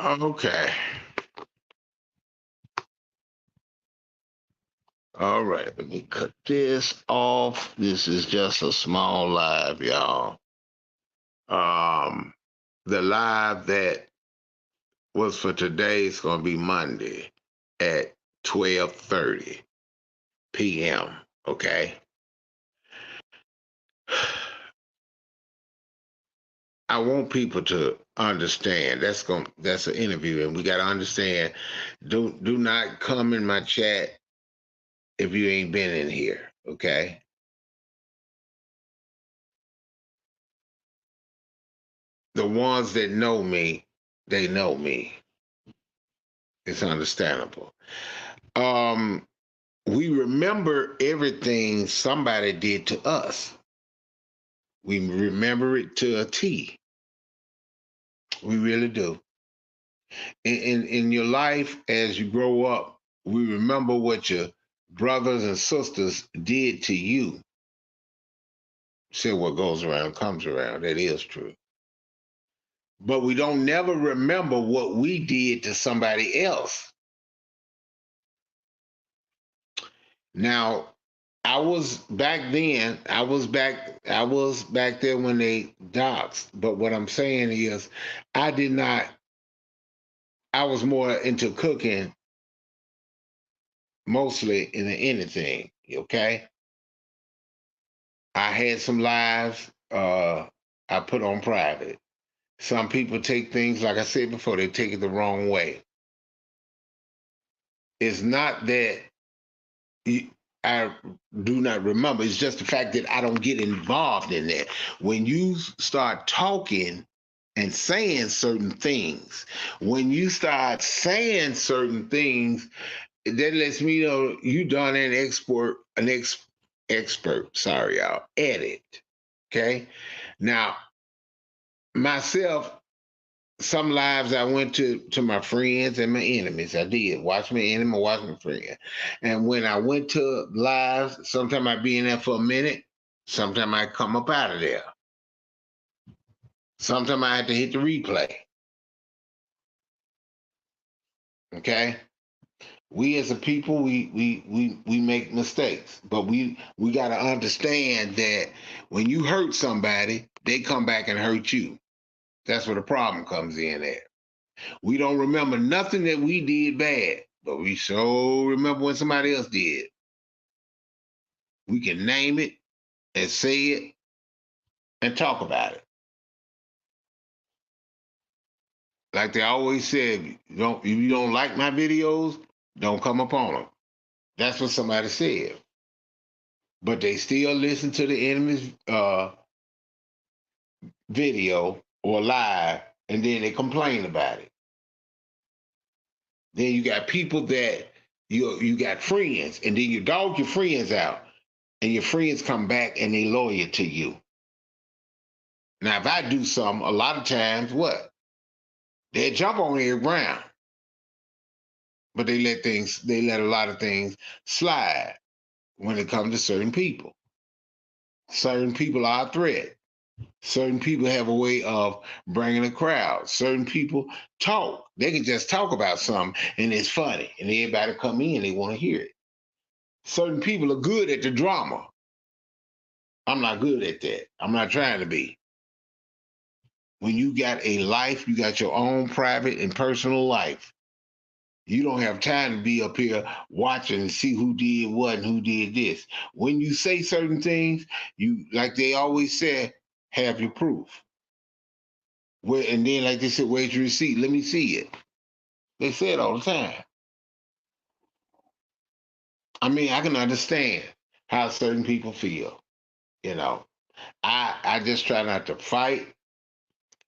Okay. All right. Let me cut this off. This is just a small live, y'all. Um, the live that was for today is going to be Monday at 12:30 p.m. Okay. I want people to understand that's an interview, and we got to understand. Do not come in my chat if you ain't been in here. Okay. The ones that know me, they know me. It's understandable. Um, we remember everything somebody did to us. We remember it to a T. We really do. In your life, as you grow up, we remember what your brothers and sisters did to you. Say what goes around comes around. That is true. But we don't never remember what we did to somebody else. Now, I was back there when they doxed. But what I'm saying is I did not I was more into cooking mostly than anything. Okay. I had some lives I put on private. Some people take things, like I said before, they take it the wrong way. It's not that I do not remember. It's just the fact that I don't get involved in that. When you start talking and saying certain things, when you start saying certain things, that lets me know you done expert. Sorry, y'all. At it. Okay. Now, myself, some lives I went to my friends and my enemies. I did watch my enemy, watch my friend. And when I went to lives, sometimes I'd be in there for a minute. Sometimes I come up out of there. Sometimes I had to hit the replay. Okay. We as a people, we make mistakes, but we got to understand that when you hurt somebody, they come back and hurt you. That's where the problem comes in at. We don't remember nothing that we did bad, but we so remember when somebody else did. We can name it and say it and talk about it. Like they always said, if you don't like my videos, don't come upon them. That's what somebody said. But they still listen to the enemy's video or live, and then they complain about it. Then you got people that you got friends, and then you dog your friends out, and your friends come back and they loyal to you. Now, if I do something, a lot of times, what they jump on their ground, but they let a lot of things slide when it comes to certain people. Certain people are a threat. Certain people have a way of bringing a crowd. Certain people talk. They can just talk about something and it's funny, and everybody come in, they want to hear it. Certain people are good at the drama. I'm not good at that. I'm not trying to be. When you got a life, you got your own private and personal life. You don't have time to be up here watching and see who did what and who did this. When you say certain things, you like they always say, have your proof. Where and then like they said, where's your receipt? Let me see it. They say it all the time. I mean, I can understand how certain people feel. You know, I just try not to fight.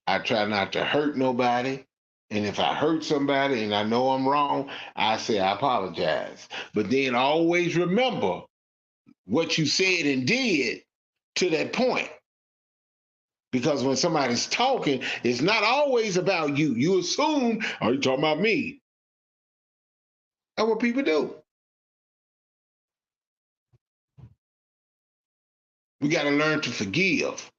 I try not to hurt nobody. And if I hurt somebody and I know I'm wrong, I say I apologize. But then always remember what you said and did to that point. Because when somebody's talking, it's not always about you. You assume, are you talking about me? That's what people do. We got to learn to forgive.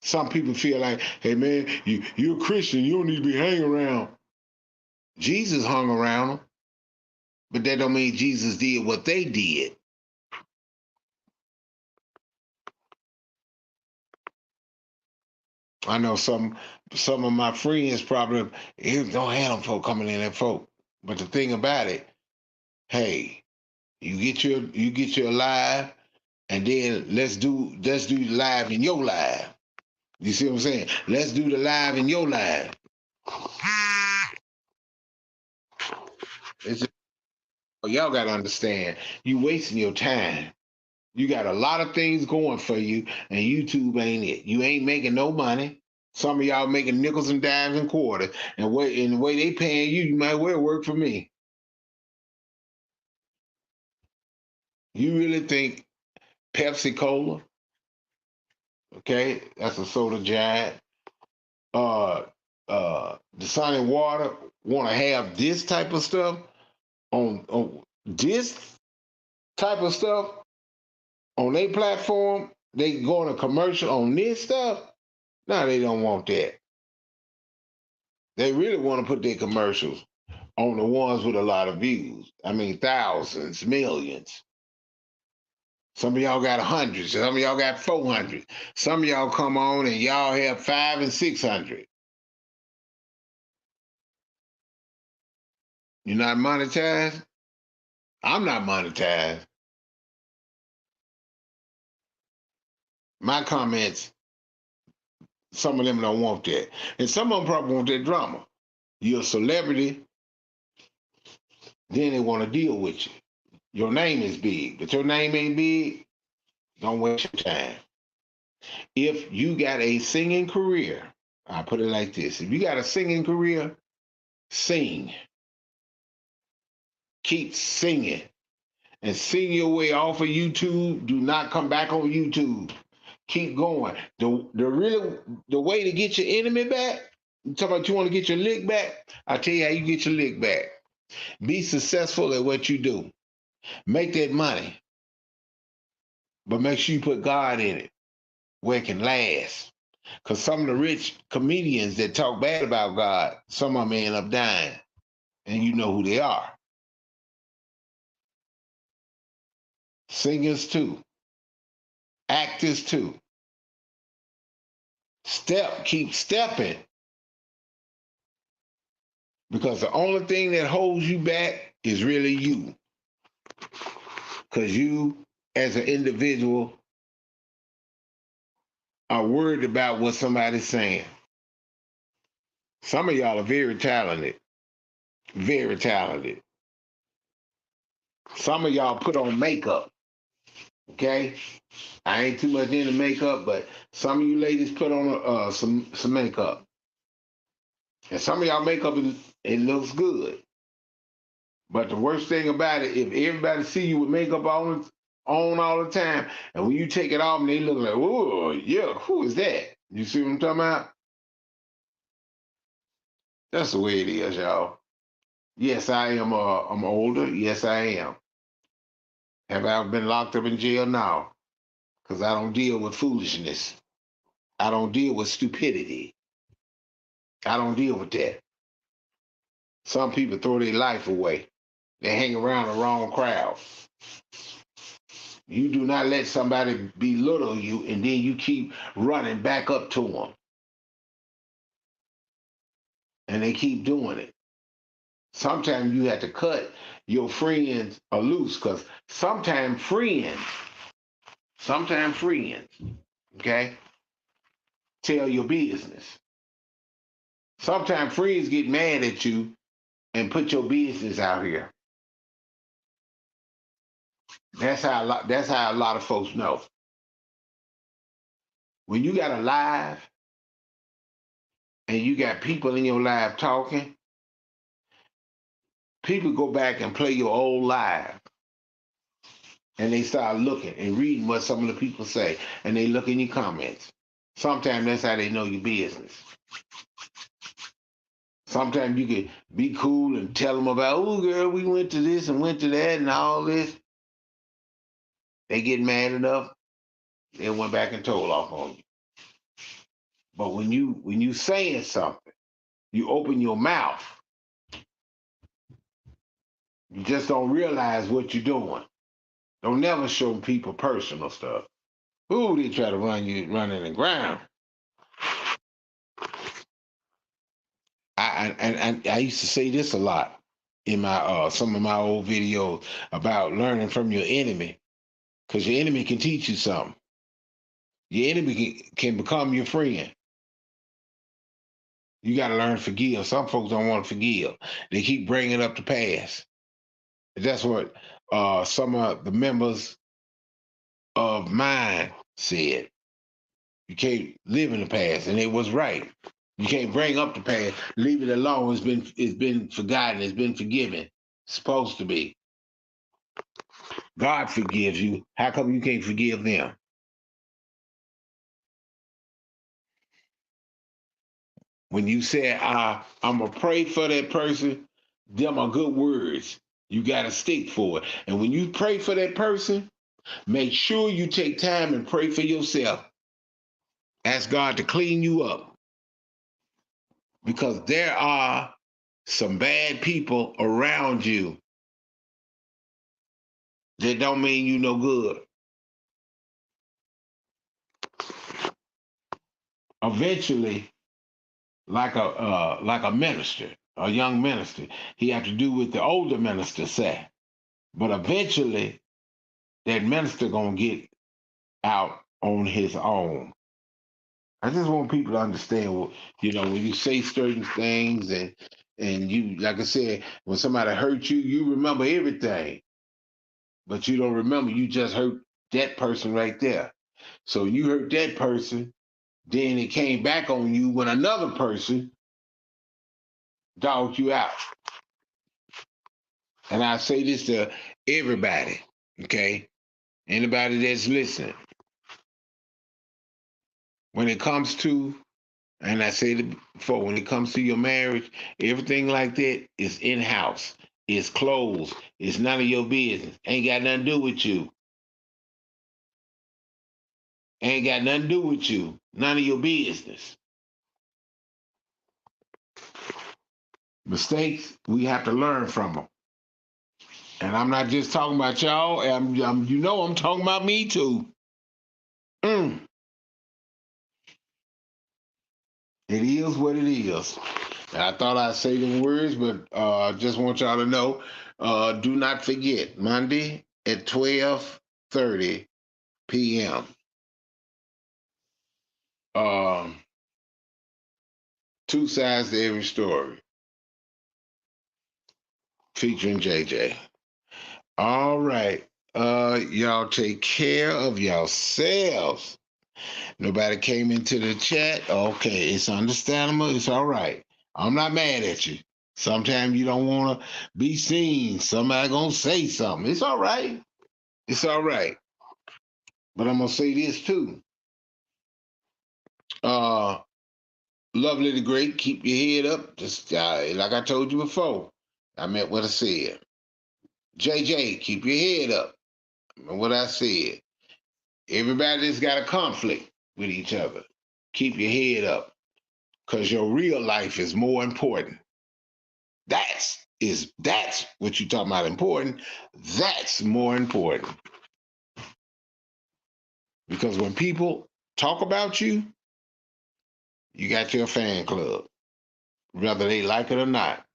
Some people feel like, hey man, you're a Christian, you don't need to be hanging around. Jesus hung around them, but that don't mean Jesus did what they did. I know some of my friends probably don't have them folk coming in that folk. But the thing about it, hey, you get your live, and then let's do live in your live. You see what I'm saying? Let's do the live in your live. It's just, y'all gotta understand, you wasting your time. You got a lot of things going for you, and YouTube ain't it. You ain't making no money. Some of y'all making nickels and dimes and quarters, and the way they paying you, you might well work for me. You really think Pepsi Cola, okay, that's a soda giant, the Sonic Water want to have this type of stuff on this type of stuff on their platform? They going to commercial on this stuff? No, they don't want that. They really want to put their commercials on the ones with a lot of views. I mean, thousands, millions. Some of y'all got hundreds. Some of y'all got 400. Some of y'all come on and y'all have 500 and 600. You're not monetized? I'm not monetized. My comments, some of them don't want that. And some of them probably want that drama. You're a celebrity, then they want to deal with you. Your name is big, but your name ain't big, don't waste your time. If you got a singing career, I put it like this: if you got a singing career, sing. Keep singing and sing your way off of YouTube. Do not come back on YouTube. Keep going. The way to get your enemy back. You talk about you want to get your lick back. I tell you how you get your lick back. Be successful at what you do. Make that money, but make sure you put God in it where it can last. Because some of the rich comedians that talk bad about God, some of them end up dying, and you know who they are. Singers too, actors too. Keep stepping, because the only thing that holds you back is really you. Because you, as an individual, are worried about what somebody's saying. Some of y'all are very talented, very talented. Some of y'all put on makeup, okay? I ain't too much into makeup, but some of you ladies put on some makeup. And some of y'all makeup, it looks good. But the worst thing about it, if everybody see you with makeup on all the time, and when you take it off and they look like, oh, yeah, who is that? You see what I'm talking about? That's the way it is, y'all. Yes, I am. I'm older. Yes, I am. Have I been locked up in jail? No, because I don't deal with foolishness. I don't deal with stupidity. I don't deal with that. Some people throw their life away. They hang around the wrong crowd. You do not let somebody belittle you and then you keep running back up to them. And they keep doing it. Sometimes you have to cut your friends loose, because sometimes friends, okay, tell your business. Sometimes friends get mad at you and put your business out here. That's how a lot of folks know. When you got a live and you got people in your live talking, people go back and play your old live, and they start looking and reading what some of the people say, and they look in your comments. Sometimes that's how they know your business. Sometimes you can be cool and tell them about, oh girl, we went to this and went to that and all this. They get mad enough, they went back and told off on you. But when you saying something, you open your mouth, you just don't realize what you're doing. Don't never show people personal stuff. Ooh, they try to run in the ground. I used to say this a lot in my some of my old videos about learning from your enemy, because your enemy can teach you something. Your enemy can become your friend. You got to learn to forgive. Some folks don't want to forgive. They keep bringing up the past. That's what some of the members of mine said. You can't live in the past, and it was right. You can't bring up the past. Leave it alone. It's been forgotten. It's been forgiven. It's supposed to be. God forgives you. How come you can't forgive them? When you say, I'm gonna pray for that person, them are good words. You got to stick for it. And when you pray for that person, make sure you take time and pray for yourself. Ask God to clean you up, because there are some bad people around you that don't mean you no good. Eventually, like a minister, a young minister, he had to do what the older minister said. But eventually, that minister gonna get out on his own. I just want people to understand what, when you say certain things, and you, like I said, when somebody hurt you, you remember everything, but you don't remember you just hurt that person right there. So you hurt that person, then it came back on you when another person dogged you out. And I say this to everybody, okay? Anybody that's listening. When it comes to, and I said it before, when it comes to your marriage, everything like that is in-house. It's closed. It's none of your business. Ain't got nothing to do with you. Ain't got nothing to do with you. None of your business. Mistakes, we have to learn from them. And I'm not just talking about y'all. I'm talking about me too. Mm. It is what it is. And I thought I'd say them words, but just want y'all to know, do not forget, Monday at 12:30 p.m. Um, Two Sides to Every Story, featuring JJ. All right. Y'all take care of yourselves. Nobody came into the chat. Okay, it's understandable. It's all right. I'm not mad at you. Sometimes you don't want to be seen. Somebody gonna say something. It's all right. It's all right. But I'm gonna say this too. Uh, Lovely the Great, keep your head up. Just like I told you before. I meant what I said. JJ, keep your head up. I meant what I said. Everybody that's got a conflict with each other, keep your head up, because your real life is more important. That's what you talking about important. That's more important. Because when people talk about you, you got your fan club, whether they like it or not.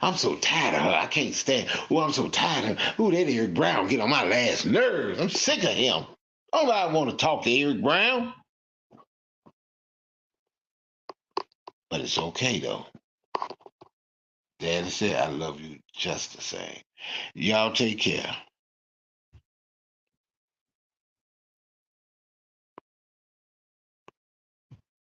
I'm so tired of her. I can't stand. Oh, I'm so tired of her. Ooh, that Eric Brown get on my last nerves. I'm sick of him. Oh, I want to talk to Eric Brown. But it's okay though. Daddy said I love you just the same. Y'all take care.